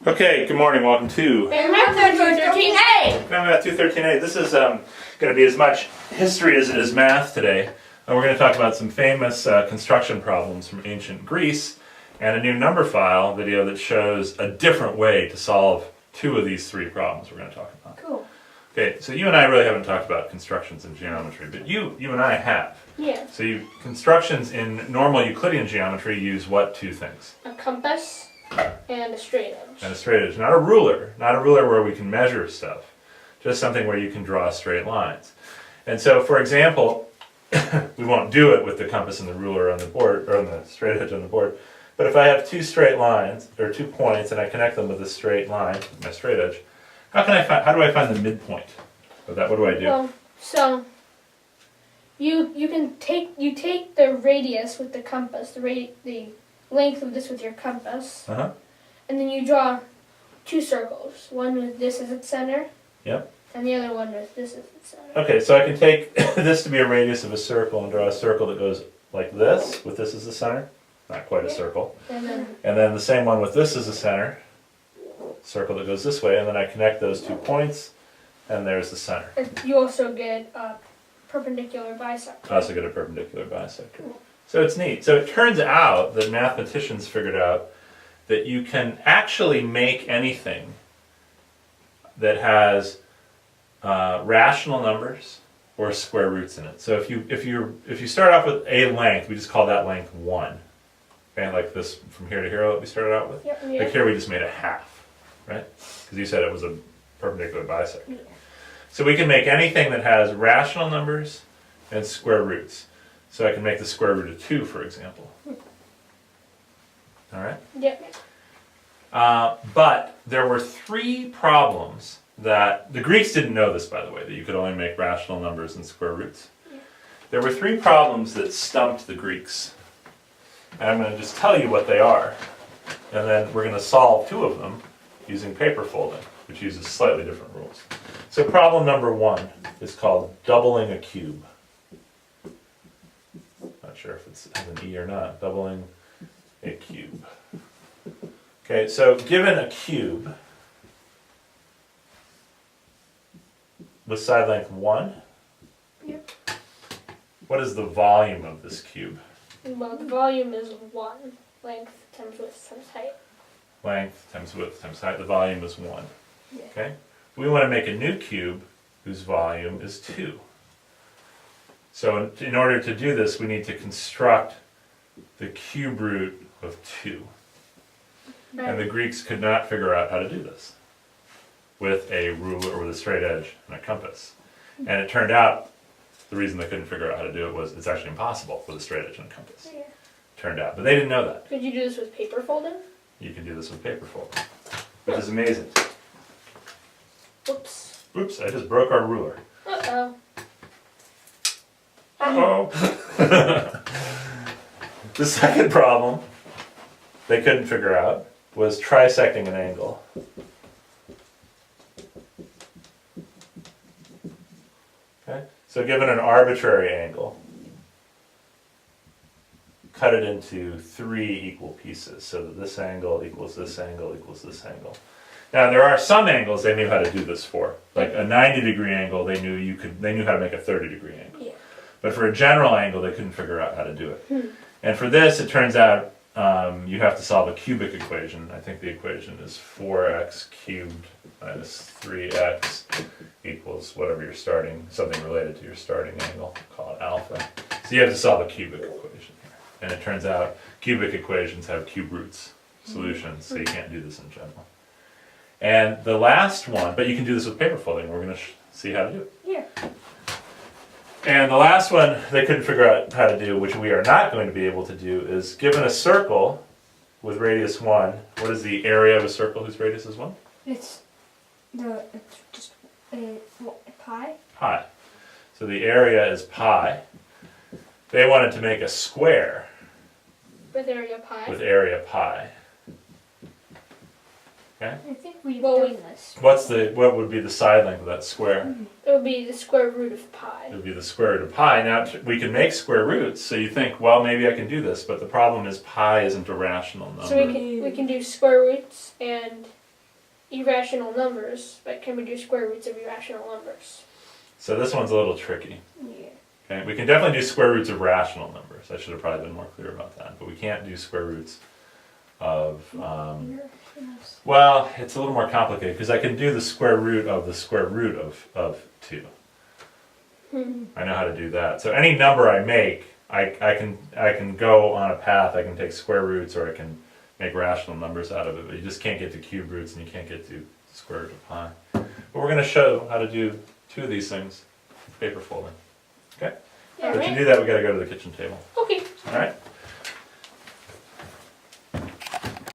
Okay, good morning. Welcome to FamilyMath213a. FamilyMath213a. This is going to be as much history as it is math today. And we're going to talk about some famous construction problems from ancient Greece and a new number file video that shows a different way to solve two of these three problems we're going to talk about. Cool. Okay, so you and I really haven't talked about constructions in geometry, but you and I have. Yeah. So constructions in normal Euclidean geometry use what two things? A compass and a straight edge. And a straight edge, not a ruler where we can measure stuff, just something where you can draw straight lines. And so, for example, we won't do it with the compass and the ruler on the board, or on the straight edge on the board, but if I have two straight lines, or 2 points, and I connect them with a straight line, my straight edge, how do I find the midpoint of that? What do I do? Well, so you take the radius with the compass, the length of this with your compass, Uh-huh. and then you draw two circles. One with this as its center. Yep. And the other one with this as its center. Okay, so I can take this to be a radius of a circle and draw a circle that goes like this, with this as the center. Not quite a circle. And then the same one with this as the center, circle that goes this way, and then I connect those 2 points, and there's the center. you also get a perpendicular bisector. I also get a perpendicular bisector. So it's neat. So it turns out that mathematicians figured out that you can actually make anything that has rational numbers or square roots in it. So if you start off with a length, we just call that length 1. Okay, like this from here to here that we started out with. Yep, Like here we just made a half, right? Because you said it was a perpendicular bisector. Yeah. So we can make anything that has rational numbers and square roots. So I can make the square root of 2, for example. All right? Yep. But there were 3 problems that, the Greeks didn't know this, by the way, that you could only make rational numbers and square roots. Yeah. There were 3 problems that stumped the Greeks. And I'm going to just tell you what they are. And then we're going to solve 2 of them using paper folding, which uses slightly different rules. So problem number 1 is called doubling a cube. Not sure if it's an E or not. Doubling a cube. Okay, so given a cube with side length 1, Yep. what is the volume of this cube? Well, the volume is 1. Length times width times height. Length times width times height. The volume is 1. Yeah. Okay? We want to make a new cube whose volume is 2. So in order to do this, we need to construct the cube root of 2. And the Greeks could not figure out how to do this with a ruler or with a straight edge and a compass. And it turned out the reason they couldn't figure out how to do it was it's actually impossible with a straight edge and a compass. Yeah. Turned out. But they didn't know that. Could you do this with paper folding? You can do this with paper folding, which is amazing. Whoops. Oops, I just broke our ruler. Uh-oh. Uh-oh. The second problem they couldn't figure out was trisecting an angle. Okay? So given an arbitrary angle, cut it into 3 equal pieces so that this angle equals this angle equals this angle. Now there are some angles they knew how to do this for. Like a 90-degree angle, they knew how to make a 30-degree angle. Yeah. But for a general angle, they couldn't figure out how to do it. And for this, it turns out you have to solve a cubic equation. I think the equation is 4x cubed minus 3x equals whatever you're starting, something related to your starting angle, call it alpha. So you have to solve a cubic equation here. And it turns out cubic equations have cube roots solutions, so you can't do this in general. And the last one, but you can do this with paper folding. We're going to see how to do it. Yeah. And the last one they couldn't figure out how to do, which we are not going to be able to do, is given a circle with radius 1, what is the area of a circle whose radius is 1? It's just pi. Pi. So the area is pi. They wanted to make a square With area pi. with area pi. Okay? I think we've Well, done this. What would be the side length of that square? It would be the square root of pi. It would be the square root of pi. Now we can make square roots, so you think, well, maybe I can do this, but the problem is pi isn't a rational number. So we can do square roots and irrational numbers, but can we do square roots of irrational numbers? So this one's a little tricky. Yeah. Okay, we can definitely do square roots of rational numbers. I should have probably been more clear about that. But we can't do square roots of, well, it's a little more complicated because I can do the square root of the square root of 2. I know how to do that. So any number I make, I can go on a path. I can take square roots or I can make rational numbers out of it. But you just can't get to cube roots and you can't get to square root of pi. But we're going to show how to do 2 of these things with paper folding. Okay? Yeah, But right? to do that, we got to go to the kitchen table. Okay. All right?